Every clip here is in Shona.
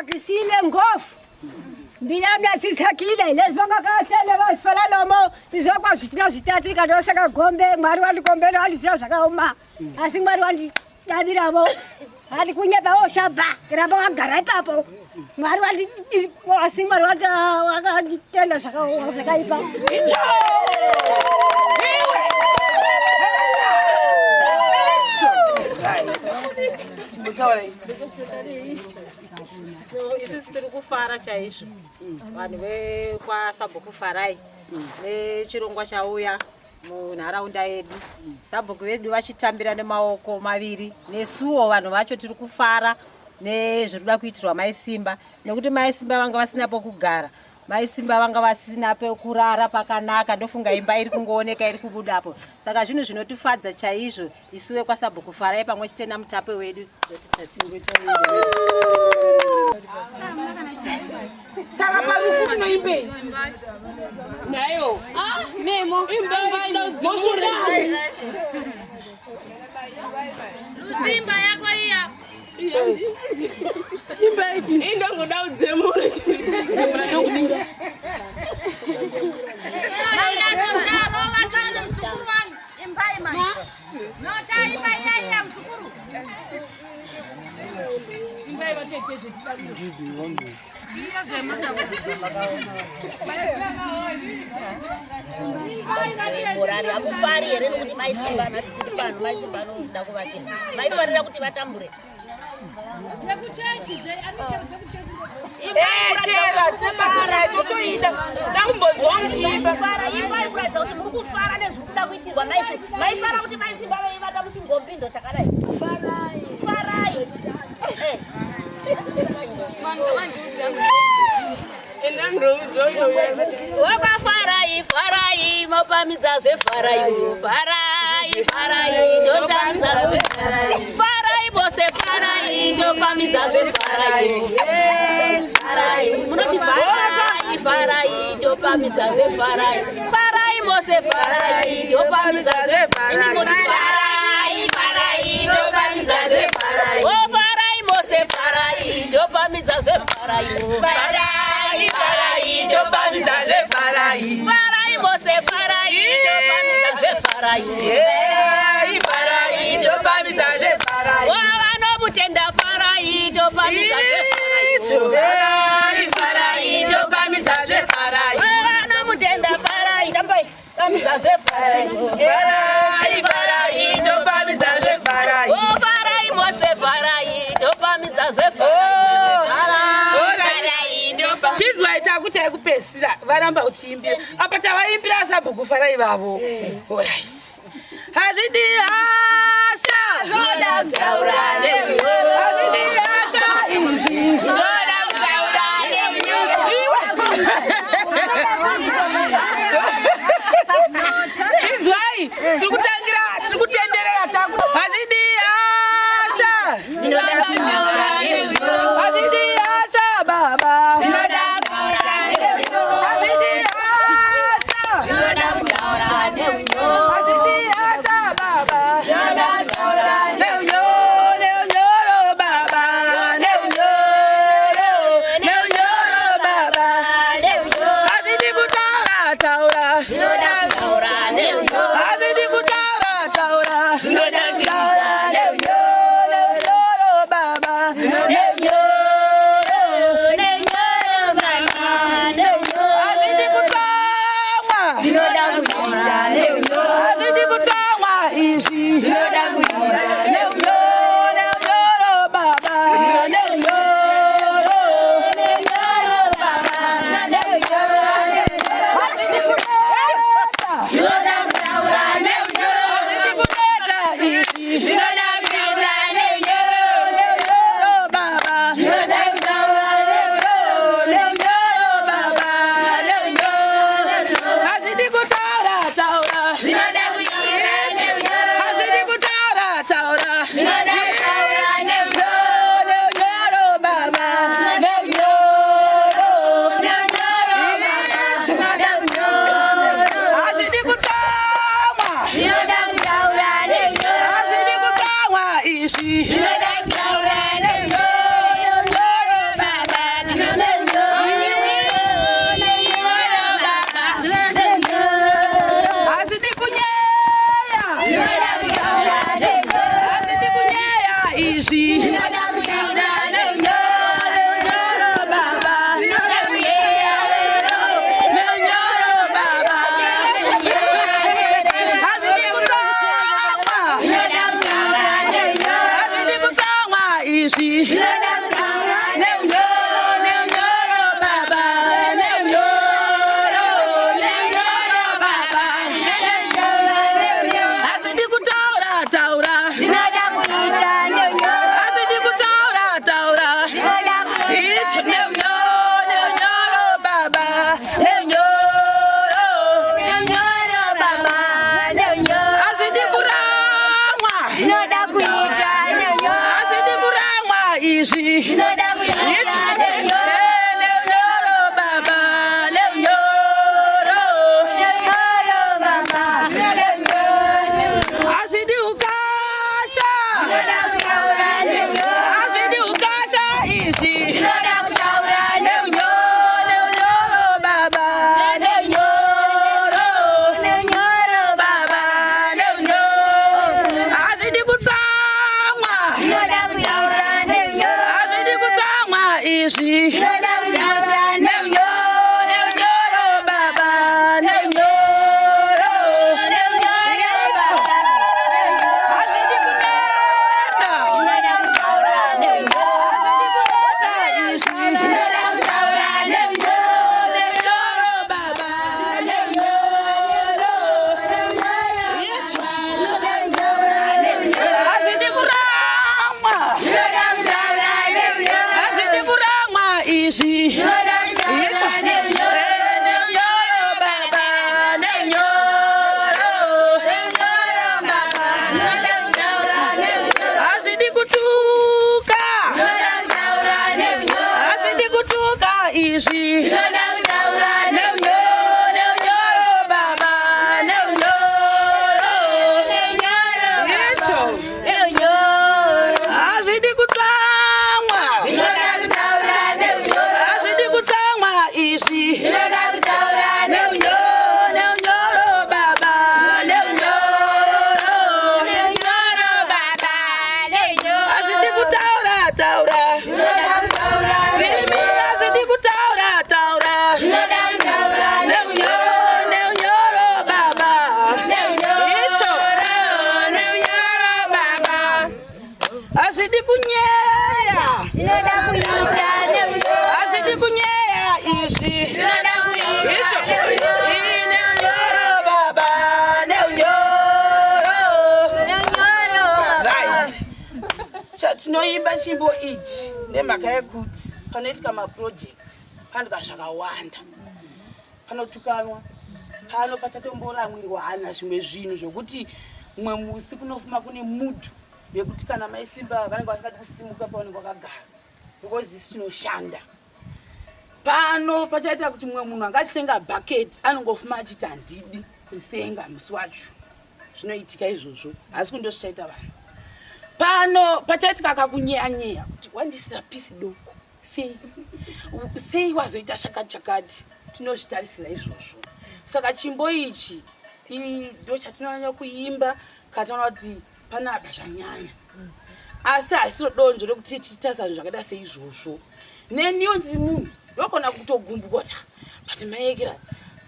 kisile ngofu. Mbiyamla sisakile lesibanga kathele bayifela lomo izokwa sisina sitatu kadose ka gombe mwari wandi gombe no alifira saka uma asingwari wandi yabirabo ali kunyeba oshaba kirabo agara papo mwari wandi asingwari wandi wakandi tela saka ipa icho Mutore. Isi sitiri kufara chaizvo. Vanhu vekwa Sabhuku farai. Nechirongwa chauya munharaunda yedu. Sabhuku vedu vachitambira nemaoko maviri. Nesuwo vanhu vacho tiri kufara nezviri kuda kuitirwa MaiSimba. Nekuti MaiSimba vanga vasina pokugara. MaiSimba vanga vasina pekurara pakanaka, ndofunga imba iri kungooneka iri kubudapo. Saka zvinhu zvinotifadza chaizvo isuwe kwa Sabhuku farai pamwe chete namutape wedu. Saka parufu noimbe. Nayo. Memo imbe ngalo Simba yako iya. Imbe ichi. Indongo dawo dzemura. Dzemura ndokudinga. Morari akufari here kuti MaiSimba nasiti pano MaiSimba anoda kuvakira maifarira kuti vatambure Yakuchechi je anochera chera tafara totoida ndakumbozwa muchimba fara imba ikuradza kuti muri kufara nezviri kuda kuitirwa MaiSimba maifara kuti MaiSimba vaivata muchingombindo chakadai farai Farai, farai, mopamidza zvefarai, farai, farai, ndotamidza farai, bose farai, ndopamidza zvefarai, farai, munoti farai, farai, ndopamidza zvefarai, farai, bose farai, ndopamidza zvefarai, farai, farai, ndopamidza zvefarai, oh farai, bose farai, ndopamidza zvefarai, farai, farai, ndopamidza zvefarai, farai, bose farai, ndopamidza zvefarai, farai, ndopamidza zvefarai, oh vanobutenda farai, ndopamidza zvefarai, farai, ndopamidza zvefarai, oh vanobutenda farai, ndopamidza zvefarai, farai, ndopamidza zvefarai, oh farai, bose farai, ndopamidza zvefarai. Chizwa itakuti aikupesira varamba utiimbira apa tavaimbira Sabhuku farai vavo alright hazvidi hasha zvoda kutaura nemunyoro hazvidi hasha izvi zvoda kutaura nemunyoro inzwai tiri kutenderera tangu hazvidi hasha hazvidi hasha baba izvi zvinoda kuita neunyoro baba neunyoro azvidi ukasha azvidi ukasha izvi neunyoro baba neunyoro baba neunyoro azvidi kutsamwa azvidi kutsamwa izvi neunyoro baba neunyoro azvidi kuneta izvi neunyoro baba neunyoro yesu azvidi kuramwa azvidi kuramwa izvi yesu neunyoro baba neunyoro azvidi kutuka azvidi kutuka izvi neunyoro baba neunyoro yesu azvidi kutsamwa azvidi kutsamwa izvi neunyoro baba neunyoro azvidi kutaura taura mimi azvidi kutaura taura neunyoro baba icho azvidi kunyeya azvidi kunyeya izvi icho neunyoro baba neunyoro right chatinoimba chimbo ichi nemhaka yekuti panoitika maprojects panoitika zvakawanda panotukanwa pano pachatombola mwiri wahana zvimwe zvinhu zvokuti mumwe musi kunofuma kune mudhu yekuti kana MaiSimba vanenge vasingati kusimuka pavanenge vakagara because isi tinoshanda pano pachaita kuti mumwe munhu angachisenga bhaketi anongofuma achiti handidi kusenga musi wacho zvinoitika izvozvo asi kundosvichaita vanhu pano pachaitika kakunyeyanyeya kuti wandisira pisi doko sei wazoita chakati chakati tinozvitarisira izvozvo saka chimbo ichi ndo chatinonyanya kuimba kataona kuti panapa zvanyanya asi hasiro donzvo rekuti tichitasa zvinhu zvakaita seizvozvo neniwo ndiri munhu ndokona kutogumbukota but maekera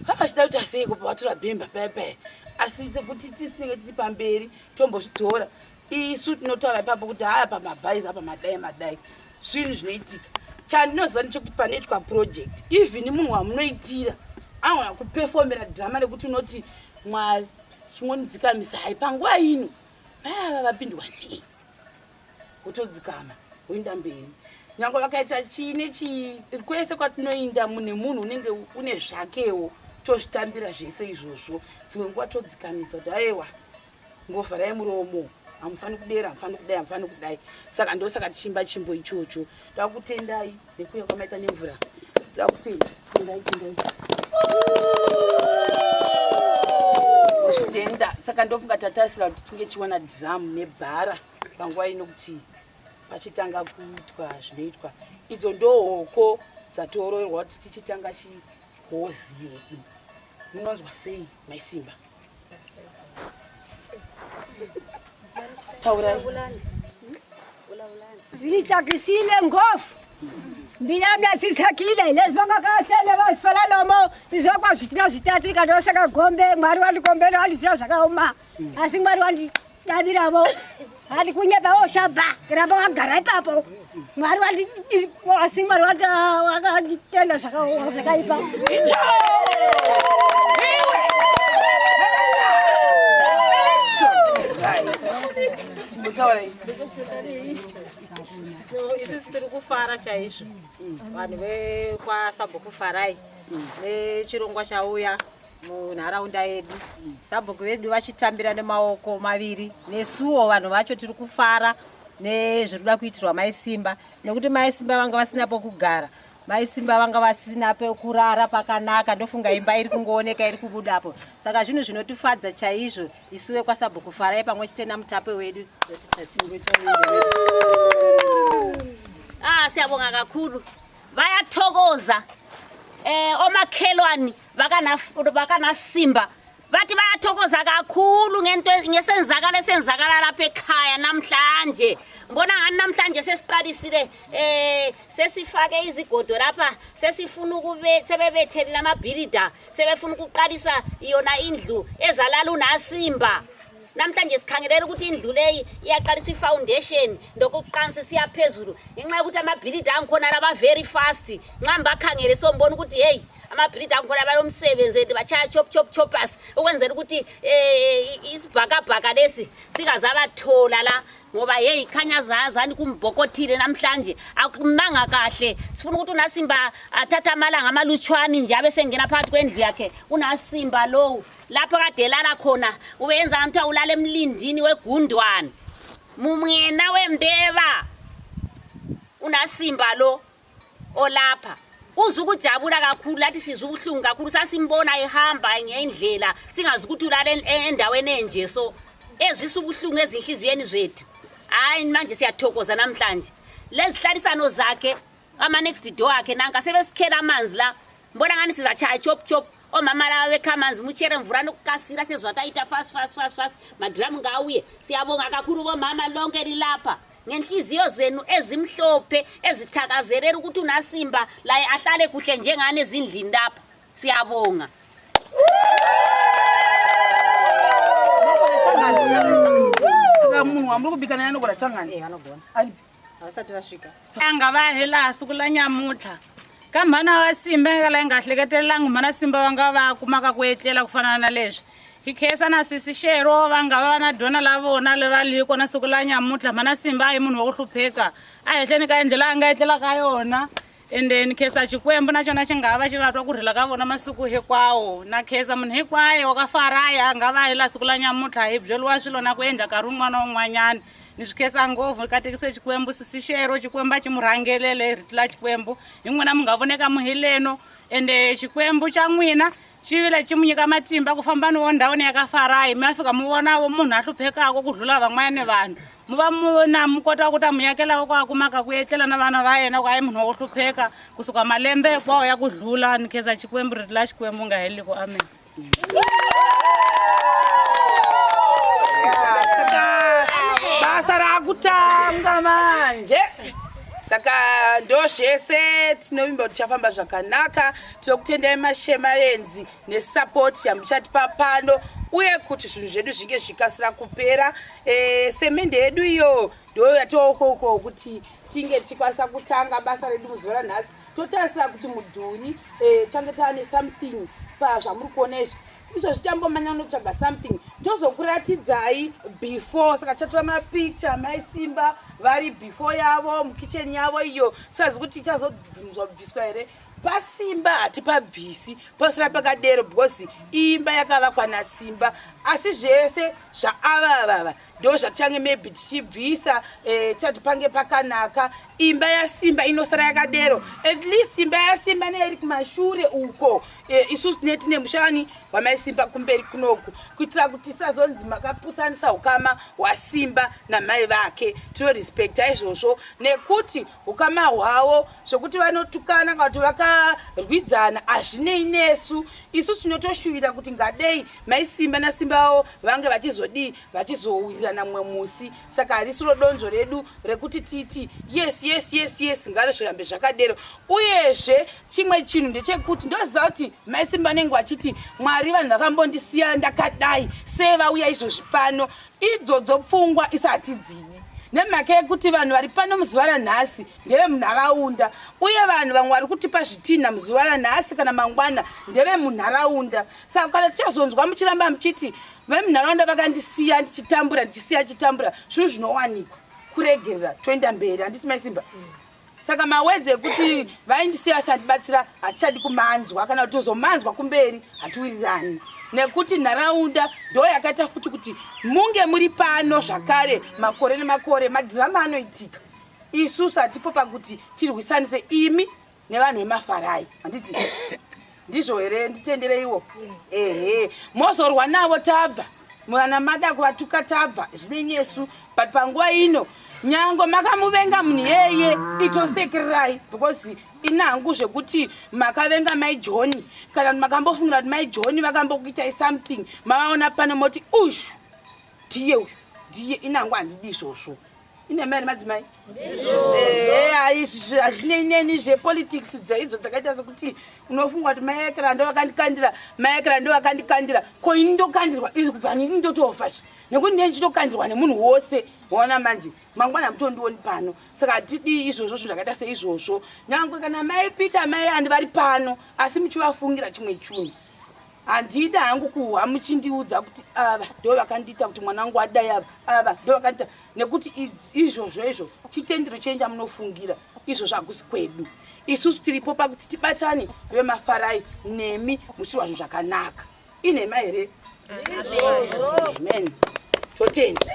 vavachida kuti aseiko pavatora bhemba payapaya asi sekuti tisinenge tiri pamberi tombozvidzora isu tinotaura ipapo kuti haya pamabhaisi apa madai zvinhu zvinoitika chandinoziva nechekuti panoitwa project even munhu wamunoitira anogona kupefomera dhirama rekuti unoti mwari chingondidzikamisa hai panguva ino vaya vapindwa nei wotodzikama woenda mberi nyange vakaita chii kwese kwatinoinda mune munhu unenge une zvakewo tozvitambira zvese izvozvo dzimwe nguva todzikamisa kuti aiwa ngovharai muromo hamufani kudera hamufani kudai saka ndosaka tichimba chimbo ichocho takutendai nekuuya kwamaita nemvura takutendai zvitenda saka ndofunga tatarisira kuti tinge chiwana dhiramu nebhara panguva ino kuti pachitanga kuitwa zvinoitwa idzo ndohoko dzatoroerwa kuti tichitanga chihozi yedu munonzwa sei MaiSimba taurai Vilisakisile ngofu. Mbilamla sisakile lesvangakatele vaifala lomo izokwa zvisina zvitatu kadosaka gombe mwari wandigombera walifira zvakaoma asi mwari wandidabiravo hadi kunyeba oshabva kiramba wagara ipapo mwari asi mwari wakanditenda zvakaipa Isisi tiri kufara chaizvo vanhu vekwaSabhuku kufarai nechirongwa chauya munharaunda yedu Sabhuku vedu vachitambira nemaoko maviri nesuwo vanhu vacho tiri kufara nezviri kuda kuitirwa MaiSimba, nekuti MaiSimba vanga vasina pokugara, MaiSimba vanga vasina pekurara pakanaka. Ndofunga imba iri kungooneka iri kubudapo. Saka zvinhu zvinotifadza chaizvo isuwe kwaSabhuku Farai pamwe chete namutape wedu. Siyabonga kakhulu. Bayathokoza. Omakhelwane vakanaSimba bathi bayathokoza kakhulu ngento ngesenzakalo esenzakala lapha ekhaya namhlanje. Ngibona ngani namhlanje sesiqalisile sesifake izigodo lapha, sesifuna sebebethelile amabhilida, sebefuna ukuqalisa iyona indlu ezalala uNaSimba. Namhlanje sikhangelela ukuthi indlu leyi iyaqalisa ifoundation ndokuqanisa siyaphezulu ngenxa ukuthi amabhilida angikhona laba very fast. Nxa bakhangele sombona ukuthi hey amabhilida angikhona balomsebenzi bachaya choppers ukwenzela ukuthi isibhakabhaka lesi singazabathola la, ngoba hey khanya zazani kumbhokothile namhlanje akumnanga kahle. Sifuna ukuthi uNaSimba athatha amalanga amalutshwani nje abe sengena phakathi kwendlu yakhe. uNaSimba lo lapho kade lala khona ubenza ukuthi ulale emlindini wegundwane mumyena wembeba. uNaSimba lo olapha uzukujabula kakhulu, lathi sizubuhlungu kakhulu sasimbona ehamba ngendlela singazi ukuthi ulale endaweni enje. So ezwisa ubuhlungu ezinhliziyweni zethu. Hayi manje siyathokoza namhlanje. Lezihlalisano zakhe ama next door akhe nanka sebesikhela amanzi la. Mbona ngani sizachaya chop omama la bekha amanzi muchere mvurana ukukasira sezwatayita fast madrum ngawuye. Siyabonga kakhulu bomama lonke lilapha ngenhliziyo zenu ezimhlophe ezithakazelela ukuthi uNaSimba la ahlale kuhle njengane ezindlini lapha. Siyabonga. Munhu wamuri kubikana nani kula changani Vanogona avasati vasvika. Anga vahela siku la nyamutlha ka mhana wa Simba ngala nga hleketelangi mhana Simba vanga va kumaka ku etlela ku fana na leswi hi khesa na sisi Shero vanga va na dona la vona le va liko na siku la nyamutlha mhana Simba hi munhu wa ku hlupheka a hehleni ka endlela anga etlela ka yona. And then khesa Xikwembu na xona xi nga va xi va twa ku rhila ka vona masiku hinkwawo na khesa munhu hinkwayo wa ka Farai a nga va hela siku la nyamutlha hi byeliwa swilo na ku endla nkarhi wun'wana na wun'wanyana. Ni swi khesa ngopfu ka tekise Xikwembu sisi Shero Xikwembu a xi mu rhangelele ri tla Xikwembu hi n'wina mu nga voneka muhileno. Ende Xikwembu xa n'wina xi vile xi mu nyika matimba ku famba ni wo ndhawini ya ka Farai mi ya fika mu vona munhu a hluphekaka ku dlula van'wana vanhu. Mu va mu kota ku ta mu yakela ku a kumaka ku etlela na vana va yena ku a hi munhu wo hlupheka kusuka malembe hinkwawo ya ku dlula. Ni khesa Xikwembu ri la Xikwembu nga heleli ku amen. basa rakutanga manje. Saka ndoshese tinovimba kuti chafamba zvakanaka. Tinokutendai mashemarenzi nesupport yamuchatipa pano uye kuti zvinhu zvedu zvinge zvikasira kupera. Semende yedu iyo ndo yatokoko kuti tinge tichikwanisa kutanga basa redu muzuva ranhasi. Totarisira kuti mudhuri change taane something pazvamuri kuona izvi. Izvo zvichambomanya notsvaga something tozokuratidzai before. Saka chatora mapicture MaiSimba vari before yavo mukitchen yavo iyo. Sazi kuti ichazobviswa here paSimba hatipabvisi posira pakadero because imba yakavakwa naSimba. Asi zvese zvaavava ndo zvatichange maybe tichibvisa tichatipange pakanaka. Imba yaSimba inosara yakadero. At least imba yaSimba neiri kumashure uko isusu netine mushani waMaiSimba kumberi kunoku kuitira kuti isazonzi makaputsanisa ukama waSimba namai vake. Tinorespekta izvozvo nekuti ukama hwavo zvokuti vanotukana kana kuti vakarwidzana hazvinei nesu. Isusu tinotoshuvira kuti ngadei MaiSimba naSimba vavo vange vachizowirirana mumwe musi. Saka harisiro donzvo redu rekuti titi yes ngarizvirambe zvakadero. Uyezve chimwe chinhu ndechekuti ndoziva kuti MaiSimba vanenge vachiti Mwari vanhu vakambondisiya ndakadai sei vauya izvozvi pano. Idzodzo pfungwa isati dzini nemhaka yekuti vanhu vari pano muzuva ranhasi ndeve munharaunda uye vanhu vamwe vari kutipa zvitinha muzuva ranhasi kana mangwana ndeve munharaunda. Saka kana tichazonzwa muchiramba muchiti vemunharaunda vakandisiya ndichitambura chitambura zvinhu zvinowanikwa kuregerera toenda mberi. Handiti MaiSimba? Saka mawedzi ekuti vaindisiya vasandibatsira hatichadi kumanzwa kana kuti tozomanzwa kumberi hatiwirirani. nekuti nharaunda ndo yakaita futi kuti munge muri pano zvakare makore nemakore madhirama anoitika. Isusu hatipo pakuti tirwisanise imi nevanhu vemafarai. Handiti ndizvo here nditendereiwo? Ehe, mozorwa navo tabva, mwana mada kuvatuka tabva, zvine nyesu. But panguva ino nyango makamuvenga munhu yeye itosekererai because inhangu zvekuti makavenga mai John kana makambofungira kuti mai John vakambokuitai something mavaona pano moti ushu ndiye uyu ndiye inhangu handidi izvozvo. Ine mari madzimai hazvineineni zvepolitics dzaidzo dzakaita sokuti unofunga kuti maekera ndo vakandikandira maekera ndo vakandikandira ko ini ndokandirwa izvi kubva ini ndotofazve nekuti ndini ndinokandirwa nemunhu wose waona manje mangwana mutondioni pano. Saka hatidi izvozvo zvinhu zvakaita seizvozvo. Nyangwe kana mai Peter mai handi vari pano asi muchivafungira chimwe chinhu. Handida hangu kuhwa muchindiudza kuti ava ndo vakandiita kuti mwana wangu adai ava ndo vakandiita nekuti izvozvo izvo chitendero chenja munofungira izvozvo hakusi kwedu. Isusu tiripo pakuti tibatane vemafarai nemi muchirwa zvinhu zvakanaka. Inhema here? Amen. Totenda.